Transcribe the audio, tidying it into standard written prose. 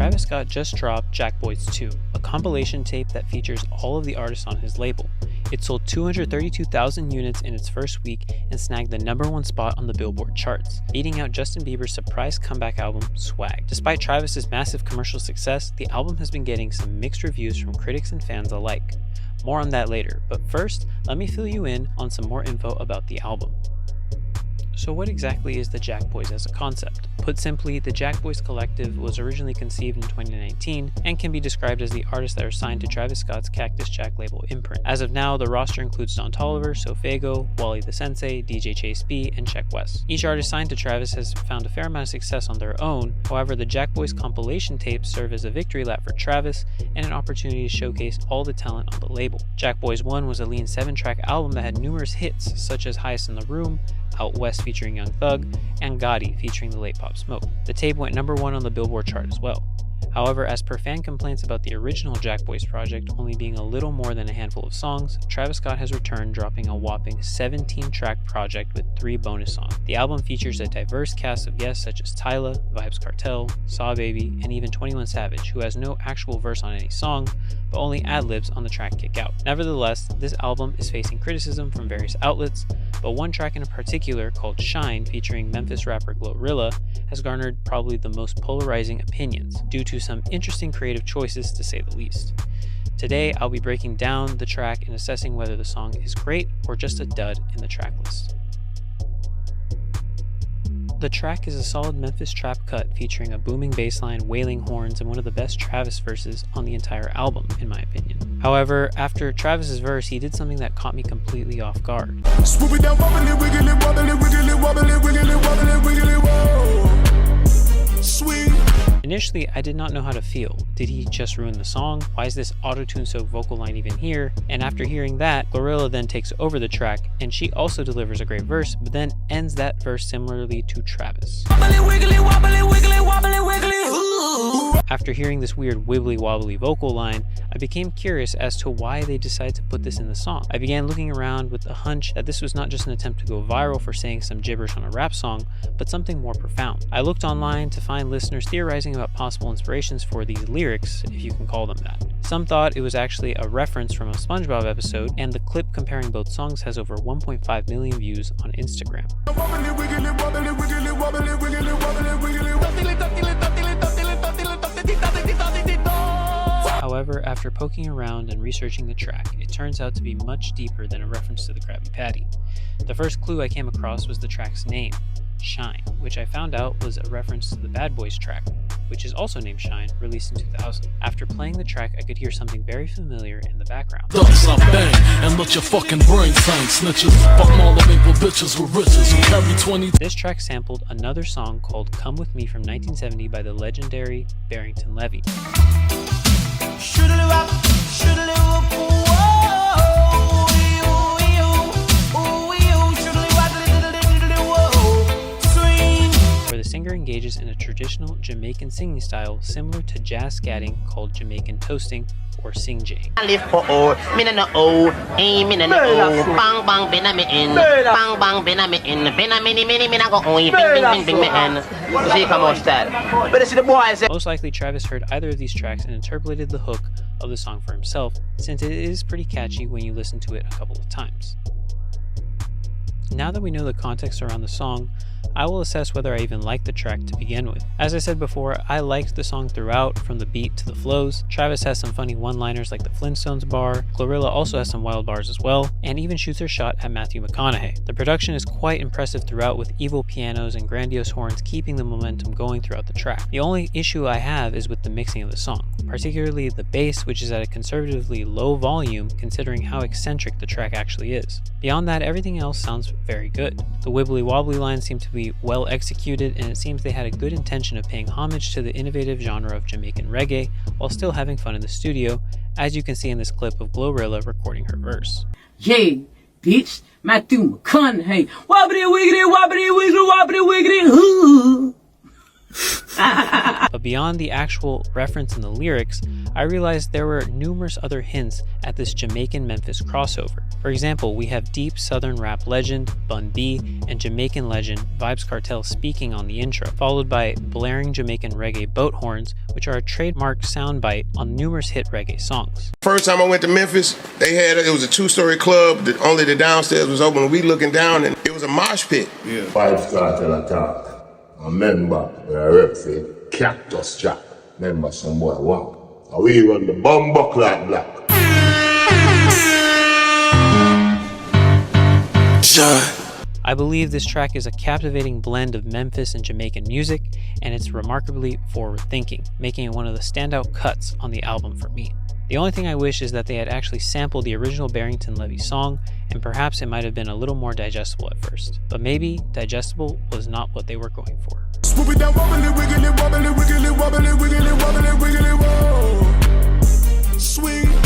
Travis Scott just dropped Jackboys 2, a compilation tape that features all of the artists on his label. It sold 232,000 units in its first week and snagged the #1 spot on the Billboard charts, beating out Justin Bieber's surprise comeback album, Swag. Despite Travis's massive commercial success, the album has been getting some mixed reviews from critics and fans alike. More on that later, but first, let me fill you in on some more info about the album. So what exactly is the Jackboys as a concept? Put simply, the Jackboys collective was originally conceived in 2019 and can be described as the artists that are signed to Travis Scott's Cactus Jack label imprint. As of now, the roster includes Don Toliver, Sofego, Wally the Sensei, DJ Chase B, and Check West. Each artist signed to Travis has found a fair amount of success on their own. However, the Jackboys compilation tapes serve as a victory lap for Travis and an opportunity to showcase all the talent on the label. Jackboys 1 was a lean 7-track album that had numerous hits such as Highest in the Room, Out West featuring Young Thug, and Gotti featuring the late Pop Smoke. The tape went #1 on the Billboard chart as well. However, as per fan complaints about the original Jackboys project only being a little more than a handful of songs, Travis Scott has returned, dropping a whopping 17-track project with 3 bonus songs. The album features a diverse cast of guests such as Tyla, Vybz Kartel, Saw Baby, and even 21 Savage, who has no actual verse on any song, but only ad-libs on the track Kick Out. Nevertheless, this album is facing criticism from various outlets, but one track in particular, called Shyne, featuring Memphis rapper GloRilla, has garnered probably the most polarizing opinions, due to some interesting creative choices to say the least. Today, I'll be breaking down the track and assessing whether the song is great or just a dud in the track list. The track is a solid Memphis trap cut featuring a booming bass line, wailing horns, and one of the best Travis verses on the entire album, in my opinion. However, after Travis's verse, he did something that caught me completely off guard. Swoop it down, wobbly, wiggly, wobbly, wiggly, wobbly, wiggly, wobbly, wiggly, whoa. Sweet. Initially, I did not know how to feel. Did he just ruin the song? Why is this auto-tune soaked vocal line even here? And after hearing that, GloRilla then takes over the track, and she also delivers a great verse, but then ends that verse similarly to Travis. Wobbly, wiggly, wobbly, wiggly, wobbly, wiggly. Ooh. After hearing this weird wibbly-wobbly vocal line, I became curious as to why they decided to put this in the song. I began looking around with the hunch that this was not just an attempt to go viral for saying some gibberish on a rap song, but something more profound. I looked online to find listeners theorizing about possible inspirations for these lyrics, if you can call them that. Some thought it was actually a reference from a Spongebob episode, and the clip comparing both songs has over 1.5 million views on Instagram. Wobbly, wiggly, wobbly, wiggly, wobbly, wiggly, wobbly, wiggly, However, after poking around and researching the track, it turns out to be much deeper than a reference to the Krabby Patty. The first clue I came across was the track's name, Shyne, which I found out was a reference to the Bad Boyz track, which is also named Shyne, released in 2000. After playing the track, I could hear something very familiar in the background. Thugs I bang and let your fucking brain sang snitches. Fuck all the maple bitches with riches who carry 20. This track sampled another song called Come With Me from 1970 by the legendary Barrington Levy. Where the singer engages in a traditional Jamaican singing style similar to jazz scatting called Jamaican toasting or sing-jaying. I live for all, me no know, ain't me no know, bang bang been a me in, bang bang been a me in, been a mini me no go on, bing bing bing me in. You see come on that. But see the boys. Most likely Travis heard either of these tracks and interpolated the hook of the song for himself, since it is pretty catchy when you listen to it a couple of times. Now that we know the context around the song, I will assess whether I even liked the track to begin with. As I said before, I liked the song throughout, from the beat to the flows. Travis has some funny one-liners like the Flintstones bar, GloRilla also has some wild bars as well, and even shoots her shot at Matthew McConaughey. The production is quite impressive throughout, with evil pianos and grandiose horns keeping the momentum going throughout the track. The only issue I have is with the mixing of the song, particularly the bass, which is at a conservatively low volume considering how eccentric the track actually is. Beyond that, everything else sounds very good. The wibbly-wobbly lines seem to be well executed, and it seems they had a good intention of paying homage to the innovative genre of Jamaican reggae while still having fun in the studio, as you can see in this clip of GloRilla recording her verse. Yeah, bitch, Matthew McConaughey, wobbly wiggity, wobbly wiggity, wobbly wiggity, hoo. But beyond the actual reference in the lyrics, I I realized there were numerous other hints at this Jamaican Memphis crossover. For example, we have deep southern rap legend Bun B and Jamaican legend Vybz Kartel speaking on the intro, followed by blaring Jamaican reggae boat horns, which are a trademark soundbite on numerous hit reggae songs. First time I went to Memphis, it was a 2-story club that only the downstairs was open. We looking down and it was a mosh pit. Yeah. Vybz Kartel attack. A member where I rep for Cactus Jack. Member some boy wow. And we run the Bumbo Clock Black. I believe this track is a captivating blend of Memphis and Jamaican music, and it's remarkably forward-thinking, making it one of the standout cuts on the album for me. The only thing I wish is that they had actually sampled the original Barrington Levy song, and perhaps it might have been a little more digestible at first. But maybe digestible was not what they were going for. Swoop it down, wobbly, wiggly, wobbly, wiggly, wobbly, wiggly, wobbly, wiggly, whoa. Sweet.